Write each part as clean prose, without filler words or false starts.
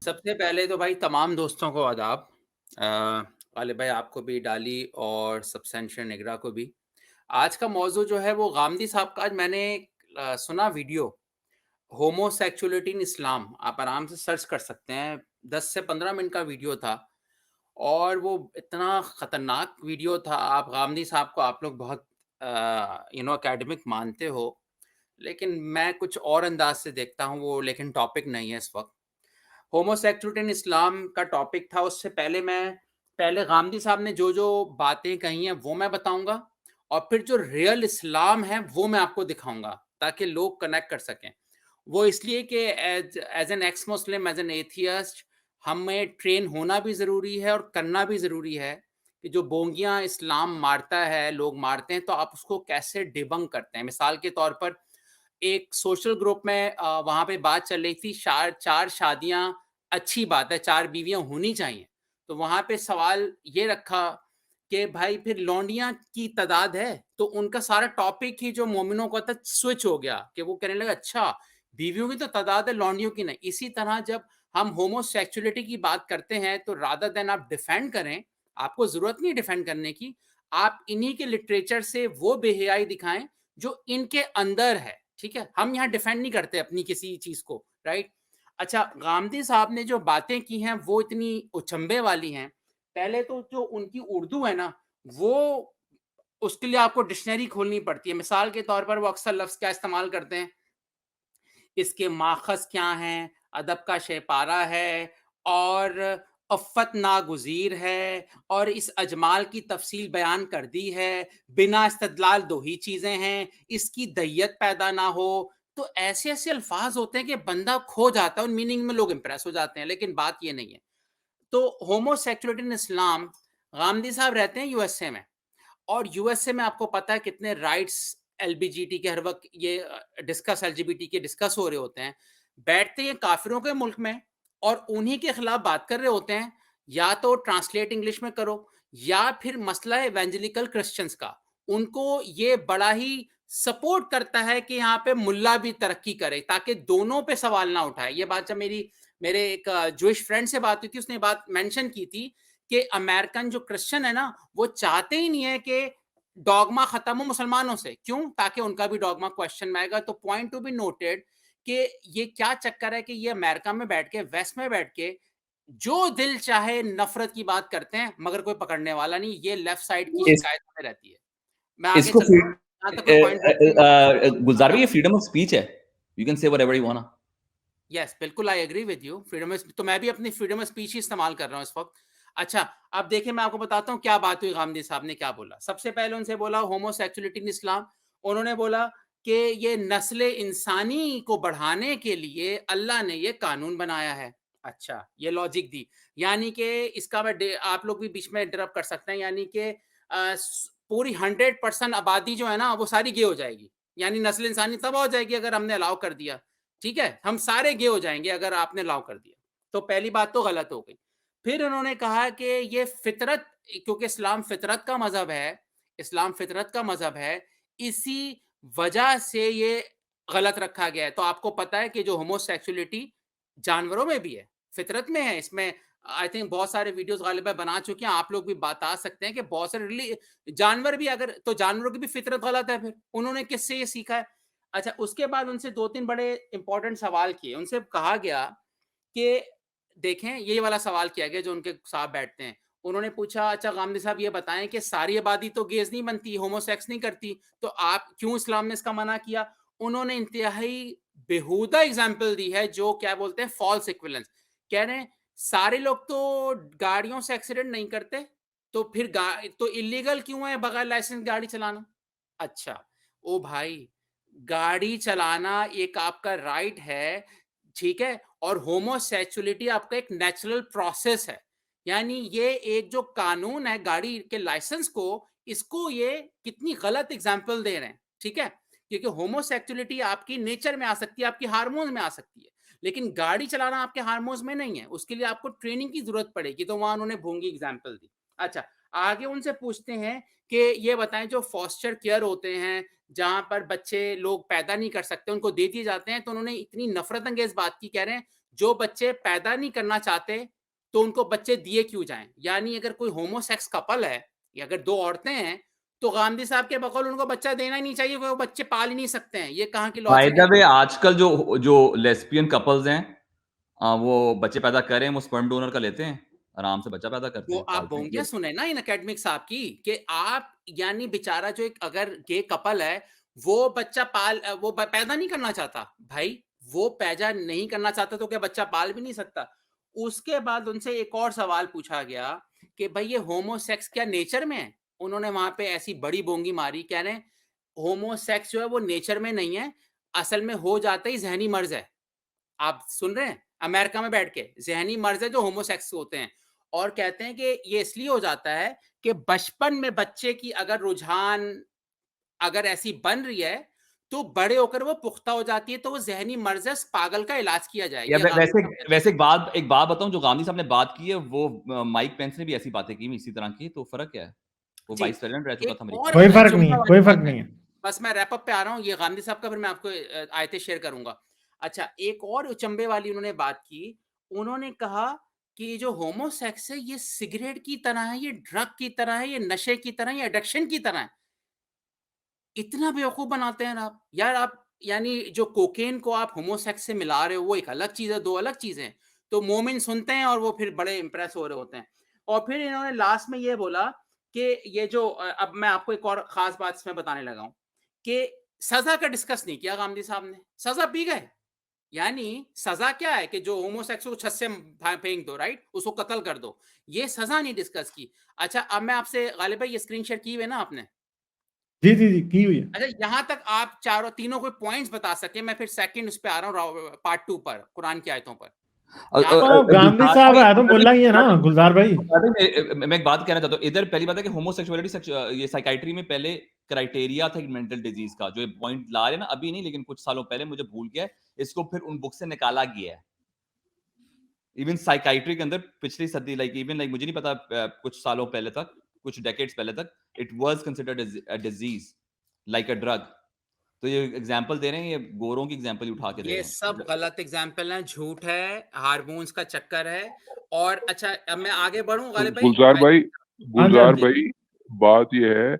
सबसे पहले तो भाई तमाम दोस्तों को आदाब। गालिब भाई आपको भी, डाली और सबसेंशियर निगरा को भी। आज का मौज़ू जो है वो गामदी साहब का आज मैंने सुना वीडियो, होमोसेक्सुअलिटी इन इस्लाम। आप आराम से सर्च कर सकते हैं, 10 से 15 मिनट का वीडियो था और वो इतना ख़तरनाक वीडियो था। आप गामदी साहब को आप लोग बहुत एकेडमिक मानते हो, लेकिन मैं कुछ और अंदाज़ से देखता हूँ वो, लेकिन टॉपिक नहीं है इस वक़्त। होमोसेक्सुअलिटी इन इस्लाम का टॉपिक था, उससे पहले पहले गामदी साहब ने जो-जो बातें कही हैं, वो मैं बताऊँगा और फिर जो रियल इस्लाम है, वो मैं आपको दिखाऊँगा, ताकि लोग कनेक्ट कर सकें। वो इसलिए कि as an x Muslim, as an atheist हमें ट्रेन होना भी ज़रूरी है और करना भी ज़रूरी है कि जो बोंगियाँ इस्लाम मारता है, लोग मारते हैं, तो आप उसको कैसे डिबंक करते हैं। मिसाल के तौर पर एक सोशल ग्रुप में वहाँ पे बात चल रही थी, 4 शादियाँ अच्छी बात है, 4 बीवियाँ होनी चाहिए। तो वहाँ पे सवाल ये रखा कि भाई फिर लौंडियाँ की तादाद है, तो उनका सारा टॉपिक ही जो मोमिनों का था स्विच हो गया कि वो कहने लगे अच्छा, बीवियों की तो तादाद है, लौंडियों की नहीं। इसी तरह जब हम होमोसेक्सुअलिटी की बात करते हैं, तो रादर देन आप डिफेंड करें, आपको ज़रूरत नहीं है डिफेंड करने की, आप इन्हीं के लिटरेचर से वो बेहयाई दिखाएँ, जो इनके अंदर है। ठीक है? हम यहाँ डिफेंड नहीं करते अपनी किसी चीज़ को, राइट? अच्छा, गामदी साहब ने जो बातें की हैं, वो इतनी उचंभे वाली हैं। पहले तो जो उनकी उर्दू है ना, वो उसके लिए आपको डिक्शनरी खोलनी पड़ती है। मिसाल के तौर पर वो अक्सर लफ्ज़ क्या इस्तेमाल करते हैं, इसके माख़ज़ क्या हैं, अदब का शैपारा है और अफ़्फ़त नागुज़ीर है और इस अजमाल की तफ़सील बयान कर दी है, बिना इस्तिदलाल 2 ही चीज़ें हैं, इसकी दय्यत पैदा ना हो। तो ऐसे-ऐसे अल्फ़ाज़ होते हैं कि बंदा खो जाता है, उन मीनिंग में लोग इम्प्रेस हो जाते हैं, लेकिन बात ये नहीं है। तो होमोसेक्सुअलिटी इन इस्लाम, गामदी साहब रहते हैं यूएसए में। और यूएसए में आपको पता है कितने राइट्स एलबीजीटी के हर वक्त ये एलजीबीटी के डिस्कस हो रहे होते हैं। बैठते ये काफिरों के मुल्क में और उन्हीं के खिलाफ बात कर रहे होते हैं। या तो ट्रांसलेट इंग्लिश में करो या फिर मसला है एवेंजेलिकल क्रिश्चियंस का। उनको ये बड़ा ही सपोर्ट करता है कि यहाँ पे मुल्ला भी तरक्की करे ताकि दोनों पे सवाल ना उठाए। ये बात जब मेरे एक जूइश फ्रेंड से बात हुई थी, उसने बात मेंशन की थी कि अमेरिकन जो क्रिश्चियन है ना, वो चाहते ही नहीं है कि डॉगमा खत्म हो मुसलमानों से। क्यों? ताकि उनका भी डॉगमा क्वेश्चन में आएगा। तो पॉइंट टू बी नोटेड कि ये क्या चक्कर है कि ये अमेरिका में बैठ के, वेस्ट में बैठ के जो दिल चाहे नफरत की बात करते हैं, मगर कोई पकड़ने वाला नहीं। ये लेफ्ट साइड की इस शिकायत हमें रहती है। मैं आगे इसको चलता हूँ। जहाँ तक कोई पॉइंट गुलजार भाई, हाँ, ये फ्रीडम ऑफ स्पीच है। You can say whatever you want. Yes, बिल्कुल I agree with you. Freedom of तो मैं भी अपनी फ्रीडम ऑफ स्पीच ही इस्तेमाल कर रहा हूँ इस वक़्त। अच्छा, अब देखिए मैं आपको बताता हूँ क्या बात हुई, गामदी साहब ने क्या बोला। सबसे पहले उनसे बोला होमोसेक्सुअलिटी इन इस्लाम। उन्होंने बोला कि ये नस्ल इंसानी को बढ़ाने के लिए अल्लाह ने ये कानून बनाया है। अच्छा, ये लॉजिक दी। यानी कि इसका मैं डे आप लोग भी बीच में इंटरप्ट कर सकते हैं, यानी कि पूरी 100% आबादी जो है ना, वो सारी गे हो जाएगी। यानी नस्ल इंसानी तबाह हो जाएगी अगर हमने अलाउ कर दिया। ठीक है? हम सारे गे हो जाएँगे अगर आपने अलाउ कर दिया। तो पहली बात तो गलत हो गई। फिर उन्होंने कहा कि ये फ़ितरत, क्योंकि इस्लाम फ़ितरत का मज़हब है, इस्लाम फ़ितरत का मज़हब है, इसी वजह से ये गलत रखा गया है। तो आपको पता है कि जो होमोसेक्सुअलिटी जानवरों में भी है, फ़ितरत में है। इसमें आई थिंक बहुत सारे वीडियोज़ गालिबा बना चुके हैं, आप लोग भी बता सकते हैं कि बहुत सारे जानवर भी, अगर तो जानवरों की भी फ़ितरत गलत है फिर। उन्होंने किससे ये सीखा है? अच्छा, उसके बाद उनसे 2-3 बड़े इंपॉर्टेंट सवाल किए। उनसे कहा गया कि देखें, ये वाला सवाल किया गया जो उनके साथ बैठते हैं। उन्होंने पूछा, अच्छा गामदी साहब ये बताएँ कि सारी आबादी तो गेज़ नहीं बनती, होमोसेक्स नहीं करती, तो आप क्यों इस्लाम ने इसका मना किया? उन्होंने इंतहाई बेहूदा एग्ज़ाम्पल दी है जो क्या बोलते हैं फ़ॉल्स इक्विवेलेंस। कह रहे हैं सारे लोग तो गाड़ियों से एक्सीडेंट नहीं करते, तो फिर गा तो इल्लीगल क्यों है बगैर लाइसेंस गाड़ी चलाना? अच्छा, ओ भाई, गाड़ी चलाना एक आपका राइट है, ठीक है? और होमोसेक्सुअलिटी आपका एक नेचुरल प्रोसेस है। यानी ये एक जो कानून है गाड़ी के लाइसेंस को, इसको ये कितनी गलत एग्ज़ाम्पल दे रहे हैं, ठीक है? क्योंकि होमोसेक्सुअलिटी आपकी नेचर में आ सकती है, आपकी हार्मोन में आ सकती है। लेकिन गाड़ी चलाना आपके हार्मोन्स में नहीं है, उसके लिए आपको ट्रेनिंग की ज़रूरत पड़ेगी, तो वहाँ उन्होंने भोंगी एग्ज़ाम्पल दी। अच्छा, आगे उनसे पूछते हैं कि ये बताएँ जो फ़ॉस्टर केयर होते हैं, जहाँ पर बच्चे लोग पैदा नहीं कर सकते, उनको दे दिए जाते हैं, तो उन्होंने इतनी नफ़रत अंगेज़ बात की, कह रहे हैं जो बच्चे पैदा नहीं करना चाहते तो उनको बच्चे दिए क्यों जाएं? यानी अगर कोई होमोसेक्स कपल है या अगर दो औरतें हैं तो गांधी साहब के बकौल उनको बच्चा देना ही नहीं चाहिए, वो बच्चे पाल ही नहीं सकते हैं। ये कहाँ की बाय लॉजिक द है? वे आजकल जो जो लेस्बियन कपल्स हैं, वो बच्चे पैदा कर रहे हैं, वो स्पर्म डोनर का लेते हैं, आराम से बच्चा पैदा करते वो हैं, आप पालते हैं। बोंगिया सुने ना इन एकेडमिक साहब की कि आप यानी बेचारा जो एक अगर गे कपल है वो बच्चा पैदा नहीं करना चाहता भाई, वो पैदा नहीं करना चाहता तो क्या बच्चा पाल भी नहीं सकता? उसके बाद उनसे एक और सवाल पूछा गया कि भाई ये होमोसेक्स क्या नेचर में है? उन्होंने वहां पे ऐसी बड़ी बोंगी मारी, कह रहे होमोसेक्स जो है वो नेचर में नहीं है, असल में हो जाता ही जहनी मर्ज है। आप सुन रहे हैं? अमेरिका में बैठ के ज़हनी मर्ज़ है जो होमोसेक्स होते हैं, और कहते हैं कि ये इसलिए हो जाता है कि बचपन में बच्चे की अगर रुझान अगर ऐसी बन रही है, तो बड़े होकर वो पुख्ता हो जाती है, तो वो ज़हनी मर्ज़ है, इस पागल का इलाज किया जाए। या ये वै गांधी वैसे साहब कहते हैं। वैसे एक बात बताऊँ, जो गांधी साहब ने बात की है, वो माइक पेंस ने भी ऐसी बातें की इसी तरह की, तो फ़र्क क्या है? वो जी, वाइस प्रेज़िडेंट रह चुका एक था अमेरिका और का। कोई फर्क नहीं है, जुमला कोई वाली फर्क बात है। नहीं है। बस मैं रैप अप पे आ रहा हूँ, ये गांधी साहब का फिर मैं आपको आयतें शेयर करूँगा। अच्छा, एक और उचंबे वाली उन्होंने बात की, उन्होंने कहा कि जो होमोसेक्स है, ये सिगरेट की तरह है, ये ड्रग की तरह है, ये नशे की तरह है, ये एडिक्शन की तरह है। इतना बेवकूफ़ बनाते हैं आप। यार आप यानी जो कोकेन को आप होमोसेक्स से मिला रहे हो, वो एक अलग चीज़ है, 2 अलग चीज़ें हैं। तो मोमिन सुनते हैं और वो फिर बड़े इम्प्रेस हो रहे होते हैं। और फिर इन्होंने लास्ट में ये बोला कि ये जो अब मैं आपको एक और ख़ास बात इसमें बताने लगा हूँ कि सज़ा का डिस्कस नहीं किया गांधी साहब ने, सज़ा पी गए। यानी सज़ा क्या है कि जो होमोसेक्स को छत से फेंक दो, राइट? उसको कत्ल कर दो। ये सज़ा नहीं डिस्कस की। अच्छा, अब मैं आपसे गालिब भाई ये स्क्रीन शेयर की हुई है ना आपने? जी, जी, जी, की हुई है। अच्छा, यहाँ तक आप चारों तीनों कोई पॉइंट्स बता सके, मैं फिर सेकंड उस पे आ रहा हूँ पार्ट 2 पर, कुरान की आयतों पर। यहाँ तो अब गांधी गुलज़ार साहब भाई, है तो बोलना ही है ना, गुलजार भाई। गुलज़ार भाई, मैं एक बात कहना चाहता हूँ। इधर पहली बात है कि होमोसेक्सुअलिटी ये साइकियाट्री में पहले क्राइटेरिया था मेंटल डिजीज का, जो ये पॉइंट ला रहे हैं ना, अभी नहीं लेकिन कुछ सालों पहले, मुझे भूल गया है, इसको फिर उन बुक से निकाला गया है। इवन साइकियाट्री के अंदर पिछली सदी, मुझे नहीं पता, कुछ सालों पहले तक, कुछ डेकेड्स पहले तक, it was considered as a disease, like a drug. तो ये एग्जांपल दे रहे हैं, ये गोरों की एग्जांपल ही उठा के दे ये रहे सब हैं। गलत एग्जाम्पल हैं, झूठ है, हार्मोन्स का चक्कर है। और अच्छा, अब मैं आगे बढ़ूँ तो गालिब भाई? गुलजार भाई, हाँ जी, हाँ गुलजार जी। भाई, बात ये है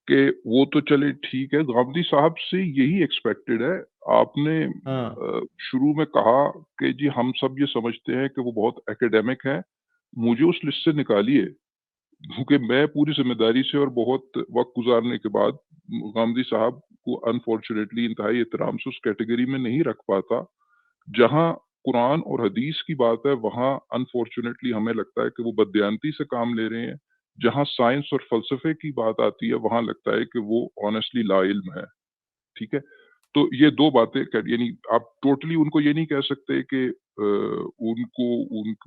कि वो तो चले ठीक है, गांधी साहब से यही एक्सपेक्टेड है। आपने हाँ। शुरू में कहा कि जी हम सब ये समझते हैं कि वो बहुत एकेडमिक है, मुझे उस लिस्ट से निकालिए, क्योंकि मैं पूरी ज़िम्मेदारी से और बहुत वक़्त गुज़ारने के बाद गांधी साहब को अनफॉर्चुनेटली इंतहाई एहतराम से उस कैटेगरी में नहीं रख पाता। जहाँ कुरान और हदीस की बात है, वहाँ अनफॉर्चुनेटली हमें लगता है कि वो बददियानती से काम ले रहे हैं। जहाँ साइंस और फ़लसफ़े की बात आती है, वहाँ लगता है कि वो ऑनेस्टली लाइल्म है, ठीक है? तो ये 2 बातें यानी आप टोटली उनको ये नहीं कह सकते कि उनको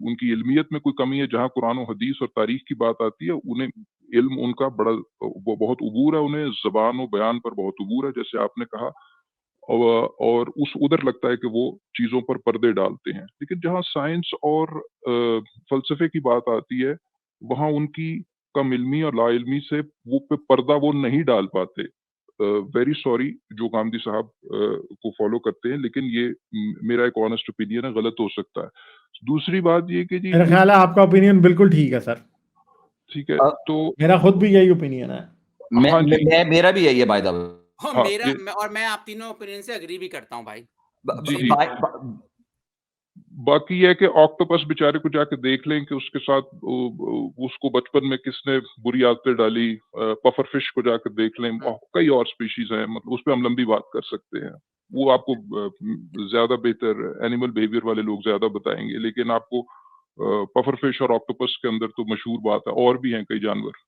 उनकी इल्मियत में कोई कमी है। जहाँ कुरान और हदीस और तारीख़ की बात आती है, उन्हें इल्म उनका बड़ा वो बहुत अबूर है, उन्हें ज़बान और बयान पर बहुत अबूर है, जैसे आपने कहा। और उस उधर लगता है कि वो चीज़ों पर पर्दे डालते हैं। लेकिन जहाँ साइंस और फ़लसफ़े की बात आती है, वहाँ उनकी कम इल्मी और लाइल्मी से वो पर्दा वो नहीं डाल पाते। वेरी सॉरी जो गांधी साहब को फ़ॉलो करते हैं, लेकिन ये मेरा एक ऑनेस्ट ओपिनियन है, गलत हो सकता है। दूसरी बात ये कि जी मेरा इस ख्याल है आपका ओपिनियन बिल्कुल ठीक है सर। ठीक है, अ, तो मेरा खुद भी यही ओपिनियन है। हाँ जी, मेरा भी यही है, बाय द वे। हाँ, हाँ, ये और मैं आप तीनों ओपिनियन से एग्री भी करता हूँ भाई। जी, सेम जी। टू बाय सेम। बाकी ये है कि ऑक्टोपस बेचारे को जाके देख लें कि उसके साथ उसको बचपन में किसने बुरी आदतें डाली। पफर फिश को जाकर देख लें, कई और स्पीशीज हैं, मतलब उस पे हम लंबी बात कर सकते हैं। वो आपको ज्यादा बेहतर एनिमल बिहेवियर वाले लोग ज्यादा बताएंगे, लेकिन आपको पफर फिश और ऑक्टोपस के अंदर तो मशहूर बात है, और भी हैं कई जानवर।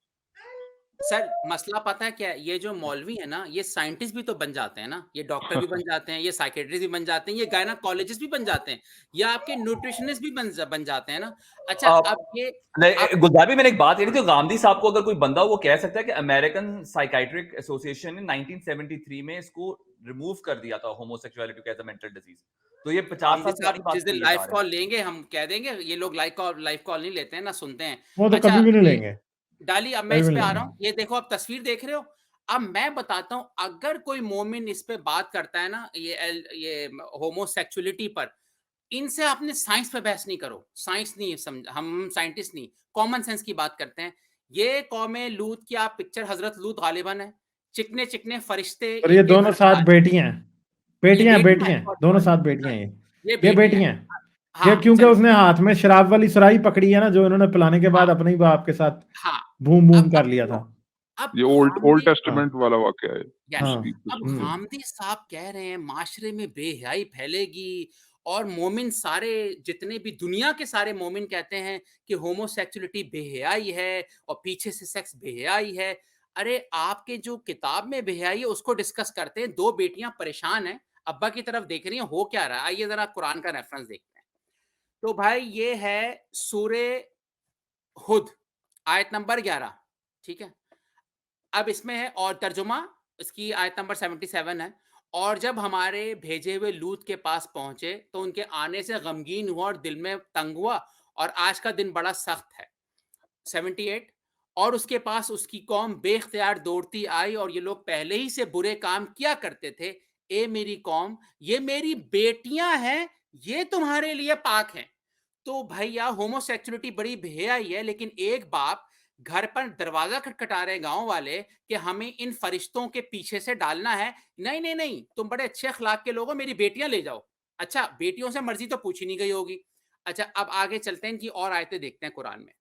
सर, मसला पता है क्या है? ये जो मौलवी है ना, ये साइंटिस्ट भी तो बन जाते हैं ना, ये डॉक्टर भी बन जाते हैं, ये साइकियाट्रिस्ट भी बन जाते हैं, ये गायनेकोलॉजिस्ट भी बन जाते हैं, या आपके न्यूट्रिशनिस्ट भी बन जाते हैं ना। अच्छा, अब ये नहीं, अब गुलजार भी, मैंने एक बात कही थी, गांधी साहब को अगर कोई बंदा, वो कह सकता है कि अमेरिकन साइकाइट्रिक एसोसिएशन ने 1973 में इसको रिमूव कर दिया था, होमोसेक्सुअलिटी को एज अ मेंटल डिजीज। तो ये 50 गांधी साल साहब पुरानी बात जिस दिन कही है लाइव जा रहे कॉल हैं। लेंगे, हम कह देंगे ये लोग लाइव कॉल नहीं लेते हैं ना, सुनते हैं। वो तो अच्छा, कभी भी नहीं ये लेंगे, डाली, अब मैं कभी इस भी पे नहीं आ रहा लेंगे। हूँ, ये देखो आप तस्वीर देख रहे हो। अब मैं बताता हूँ, अगर कोई मोमिन इस पे बात करता है ना, ये होमोसेक्सुअलिटी पर, इनसे आपने साइंस पे बहस नहीं करो, साइंस नहीं समझ, हम साइंटिस्ट नहीं, कॉमन सेंस की बात करते हैं। ये कौमे लूत की आप पिक्चर हज़रत लूत गालिबन है, चिकने-चिकने फरिश्ते और ये इनके दोनों घर साथ पास बेटियां हैं, ये बेटियां हैं, बेटियाँ बेटियां हैं, हैं, सॉरी, दोनों सॉरी, साथ बेटियां सॉरी, हैं ये ये बेटियाँ बेटियां हैं। हैं। ये हाँ, क्योंकि चलिए, उसने हाथ में शराब वाली सुराही पकड़ी है ना, जो इन्होंने पिलाने के बाद हाँ, अपने ही बाप के साथ हाँ, बूम बूम अब कर लिया सुनो, था। अब ये ओल्ड गांधी हाँ, टेस्टामेंट वाला वाकया है यस, हाँ, उसकी अब किस्म में। गांधी साहब कह रहे हैं माशरे में बेहयाई फैलेगी और मोमिन सारे, जितने भी दुनिया के सारे मोमिन कहते हैं कि होमोसेक्सुअलिटी बेहयाई है और पीछे से सेक्स बेहयाई है। अरे आपके जो किताब में बेहयाई है उसको डिस्कस करते हैं। दो बेटियां परेशान हैं, अब्बा की तरफ देख रही हैं, हो क्या रहा है, आइए जरा कुरान का रेफरेंस देखते हैं। तो भाई ये है सूरे हुद, आयत नंबर 11, ठीक है। अब इसमें है और तर्जुमा, इसकी आयत नंबर 77 है। और जब हमारे भेजे हुए लूत के पास पहुंचे तो उनके आने से गमगीन हुआ और दिल में तंग हुआ, और आज का दिन बड़ा सख्त है। 78, और उसके पास उसकी कौम बेख्तियार दौड़ती आई और ये लोग पहले ही से बुरे काम किया करते थे। ए मेरी कौम, ये मेरी बेटियां हैं, ये तुम्हारे लिए पाक हैं। तो भैया होमोसेक्सुअलिटी बड़ी बेहयाई है, लेकिन एक बाप घर पर दरवाजा खटखटा रहे गांव वाले कि हमें इन फरिश्तों के पीछे से डालना है। नहीं नहीं नहीं, तुम बड़े अच्छे अखलाक के लोग हो, मेरी बेटियां ले जाओ। अच्छा, बेटियों से मर्जी तो पूछी नहीं गई होगी। अच्छा, अब आगे चलते हैं, इनकी और आयतें देखते हैं कुरान में।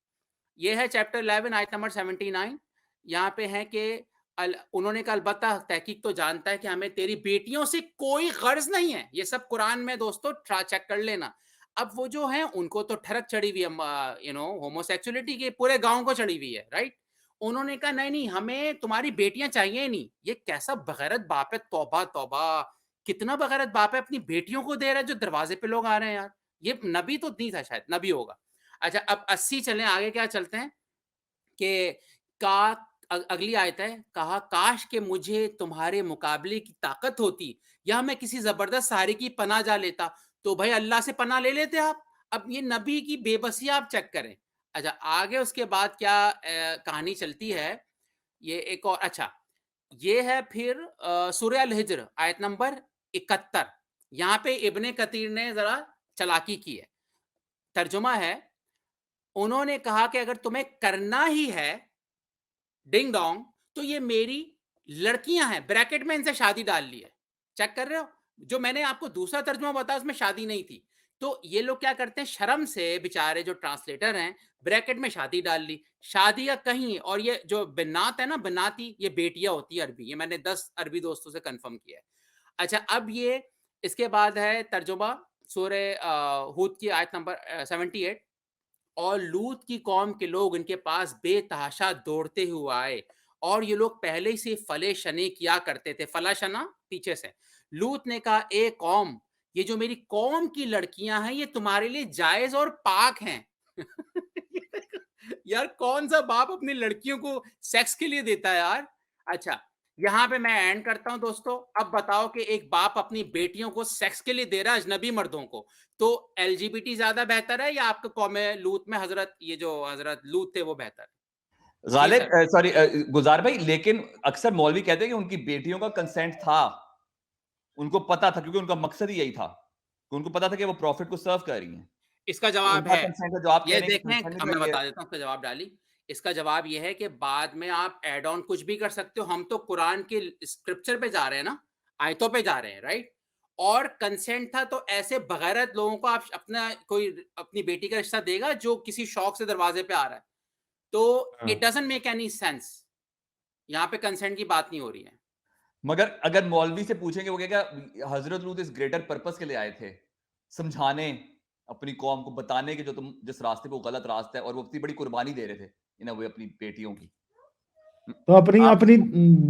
ये है चैप्टर 11 आयत नंबर 79। यहाँ पे है कि उन्होंने कहा अलबत्ता तहकीक तो जानता है कि हमें तेरी बेटियों से कोई गर्ज नहीं है। ये सब कुरान में दोस्तों चेक कर लेना। अब वो जो है उनको तो ठरक चढ़ी हुई है, होमोसेक्सुअलिटी के पूरे गांव को चढ़ी हुई है, राइट। उन्होंने कहा नहीं नहीं, हमें तुम्हारी बेटियां चाहिए नहीं। ये कैसा बगैरत बाप है, तौबा तौबा, कितना बगैरत बाप है, अपनी बेटियों को दे रहा है जो दरवाजे पे लोग आ रहे हैं यार। ये नबी तो नहीं था, शायद नबी होगा। अच्छा, अब 80 चलें आगे, क्या चलते हैं कि का अगली आयत है, कहा काश के मुझे तुम्हारे मुकाबले की ताकत होती या मैं किसी जबरदस्त सहारे की पनाह जा लेता। तो भाई अल्लाह से पनाह ले लेते आप। अब ये नबी की बेबसी आप चेक करें। अच्छा, आगे उसके बाद क्या कहानी चलती है, ये एक और, अच्छा, ये है फिर सूरह अल हिज्र आयत नंबर 71। यहाँ पे इब्ने कतीर ने जरा चालाकी की है। तर्जुमा है, उन्होंने कहा कि अगर तुम्हें करना ही है डिंग डोंग, तो ये मेरी लड़कियां हैं, ब्रैकेट में इनसे शादी डाल ली है। चेक कर रहे हो, जो मैंने आपको दूसरा तर्जुमा बताया उसमें शादी नहीं थी। तो ये लोग क्या करते हैं, शर्म से बेचारे जो ट्रांसलेटर हैं, ब्रैकेट में शादी डाल ली। शादी या कहीं, और ये जो बिन्नात है ना, बिन्नाती, ये बेटियां होती है अरबी। ये मैंने 10 अरबी दोस्तों से कंफर्म किया है। अच्छा, अब ये इसके बाद है तर्जुमा सूरे हूद की आयत नंबर 78। और लूत की कौम के लोग इनके पास बेतहाशा दौड़ते हुए आए और ये लोग पहले से फले शने किया करते थे। फला शना पीछे से। लूत ने कहा, ए कौम, ये जो मेरी कौम की लड़कियां हैं ये तुम्हारे लिए जायज और पाक हैं। यार कौन सा बाप अपनी लड़कियों को सेक्स के लिए देता है यार। अच्छा, यहाँ पे मैं एंड करता हूं दोस्तों। अब बताओ कि एक बाप अपनी बेटियों को सेक्स के लिए दे रहा है अजनबी मर्दों को, तो एलजीबीटी ज्यादा बेहतर है या आपके कौमे लूत में हजरत, ये जो हजरत लूत थे वो बेहतर? जी गालिब, सर। सॉरी गुजार भाई, लेकिन अक्सर मौलवी कहते हैं कि उनकी बेटियों का कंसेंट था, उनको पता था, क्योंकि उनका मकसद ही यही था कि उनको पता था कि वो प्रॉफिट को सर्व कर रही हैं। इसका तो जवाब उनका है, कंसेंट है, जो आप कह ये रहे हैं कि देखें, कंसेंट नहीं अब था, मैं ये बता देता हूँ इसका जवाब डाली। इसका जवाब ये है कि बाद में आप एड ऑन कुछ भी कर सकते हो। हम तो कुरान के स्क्रिप्चर पे जा रहे हैं ना, आयतों पे जा रहे हैं, राइट। और कंसेंट था तो ऐसे बगैरत लोगों को आप अपना कोई अपनी बेटी का रिश्ता देगा जो किसी शौक से दरवाजे पे आ रहा है? तो हाँ। It doesn't make any sense. यहाँ पे कंसेंट की बात नहीं हो रही है। मगर अगर मौलवी से पूछेंगे, वो कहेगा हजरत लूत इस ग्रेटर पर्पस के लिए आए थे, समझाने अपनी कौम को, बताने कि जो तुम जिस रास्ते पे, वो गलत रास्ता है, और वो इतनी बड़ी कुर्बानी दे रहे थे इन्हें, वो अपनी बेटियों की। तो अपनी आप अपनी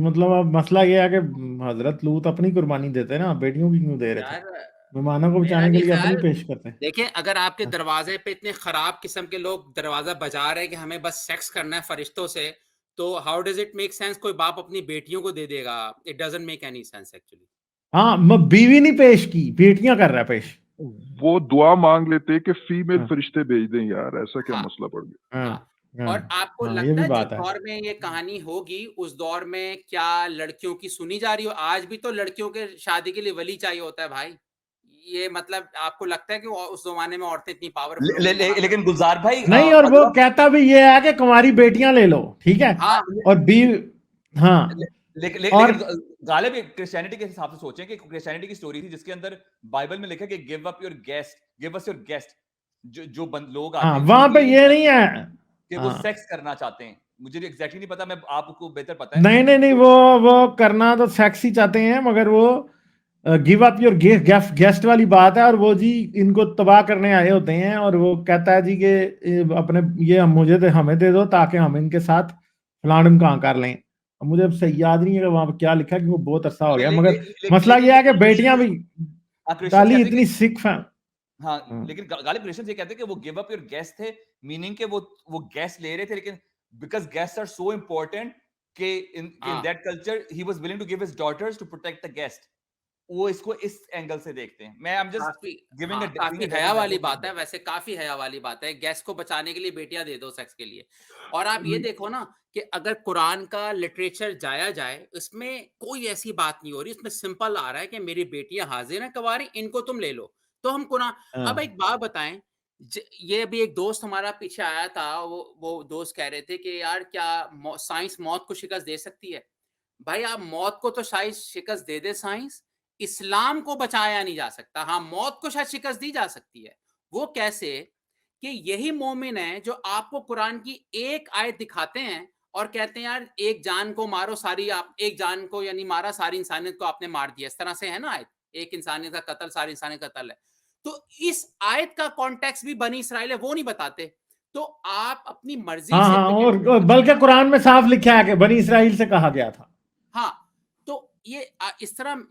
मतलब अब मसला ये है कि हजरत लूत अपनी कुर्बानी देते हैं ना, बेटियों की क्यों दे रहे थे? यार मेहमानों को मेरा बचाने के नहीं लिए अपनी ख्याल, पेश करते हैं। देखिए अगर आपके हाँ। दरवाजे पे इतने खराब किस्म के लोग दरवाजा बजा रहे हैं कि हमें बस सेक्स करना है फरिश्तों से, तो how does it make sense कोई बाप अपनी बेटियों को दे देगा? It doesn't make any sense actually. हाँ, बीवी नहीं पेश की, बेटियां कर रहा है पेश। वो दुआ मांग लेते कि फीमेल हाँ, फरिश्ते भेज दें यार, ऐसा क्या हाँ, मसला पड़ गया। हाँ, हाँ। हाँ, और आपको हाँ, ये लगता भी है जिस बात है। दौर में ये कहानी होगी उस दौर में क्या लड़कियों की सुनी जा रही हो? आज भी तो लड़कियों के शादी के लिए वली चाहिए होता है भाई। ये मतलब आपको लगता है कि उस जमाने में औरतें इतनी पावरफुल लेकिन गुलजार भाई नहीं, और वो कहता भी ये है कि कुंवारी बेटियां ले लो, ठीक है, हाँ और हाँ, लेकिन गालिब क्रिश्चियनिटी के हिसाब से सोचें कि क्रिश्चियनिटी की स्टोरी थी जिसके अंदर बाइबल में लिखा है कि give up your guest, give us your guest, जो लोग आते हैं वहां पे ये नहीं है कि वो सेक्स करना चाहते हैं। मुझे एग्जैक्टली नहीं पता, मैं आपको बेहतर पता है। नहीं, वो करना तो सेक्स ही चाहते हैं, मगर वो गिव अप योर गेस्ट वाली बात है, और वो जी इनको तबाह करने आए होते हैं, और वो कहता है जी कि अपने ये हमें दे दो ताकि हम इनके साथ फलान ढिमकान कर लें। मुझे अब सही याद नहीं है कि वहां पे क्या लिखा है, कि वो बहुत अरसा हो गया, मगर मसला ये है कि बेटियां भी डाली इतनी सिख फैन। हाँ, लेकिन गालिब क्रिश्चियंस ये कहते हैं कि वो गिव अप योर गेस्ट थे, मीनिंग के वो गेस्ट ले रहे थे, लेकिन because guest are so important कि in that culture he was willing to give his daughters to protect the guest. वो इसको इस एंगल से देखते हैं। मैं आई एम जस्ट गिविंग काफी हया वाली बात है, वैसे काफी हया वाली बात है, गेस्ट को बचाने के लिए बेटियां दे दो सेक्स के लिए। और आप ये देखो ना कि अगर कुरान का लिटरेचर जाया जाए, इसमें कोई ऐसी बात नहीं हो रही, इसमें सिंपल आ रहा है कि मेरी बेटियां हाजिर हैं कुंवारी, इनको तुम ले लो, तो हम कुरान। अब एक बात बताएं, ये अभी एक दोस्त हमारा पीछे आया था, वो दोस्त कह रहे थे कि यार क्या साइंस मौत को शिकस्त दे सकती है? भाई आप मौत को तो शायद शिकस्त दे दे साइंस, इस्लाम को बचाया नहीं जा सकता। हाँ, मौत को शायद शिकस्त दी जा सकती है। वो कैसे? कि यही मोमिन है जो आपको कुरान की एक आयत दिखाते हैं और कहते हैं यार एक जान को मारो, सारी आप एक जान को यानी मारा, सारी इंसानियत को आपने मार दिया। इस तरह से है ना आयत, एक इंसानियत का कत्ल सारी इंसानियत का कत्ल है। तो इस आयत का कॉन्टेक्स्ट भी बनी इसराइल है, वो नहीं बताते। तो आप अपनी मर्जी से और बल्कि कुरान में साफ लिखा है कि बनी इसराइल से कहा गया था। हाँ, तो ये इस तरह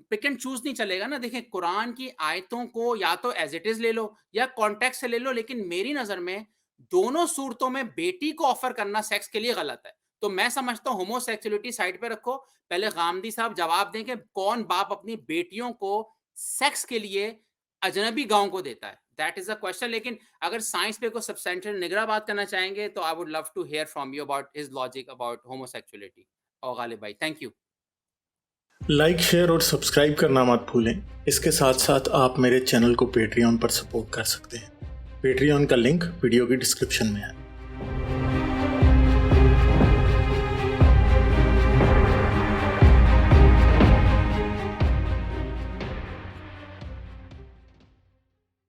पिक एंड चूज नहीं चलेगा ना। देखें, कुरान की आयतों को या तो एज इट इज ले लो या कॉन्टेक्स्ट से ले लो, लेकिन मेरी नजर में दोनों सूरतों में बेटी को ऑफर करना सेक्स के लिए गलत है। तो मैं समझता हूं होमोसेक्सुअलिटी साइड पे रखो, पहले गामदी साहब जवाब दें कि कौन बाप अपनी बेटियों को सेक्स के लिए अजनबी गांव को देता है, दैट इज अ क्वेश्चन। लेकिन अगर साइंस पे कोई सब्सटेंशियल निगरान बात करना चाहेंगे तो I would love to hear from you about his logic about homosexuality. और गालिब भाई, थैंक यू। लाइक, शेयर और सब्सक्राइब करना मत भूलें। इसके साथ साथ आप मेरे चैनल को पेट्रियन पर सपोर्ट कर सकते हैं। पेट्रियन का लिंक वीडियो की डिस्क्रिप्शन में है।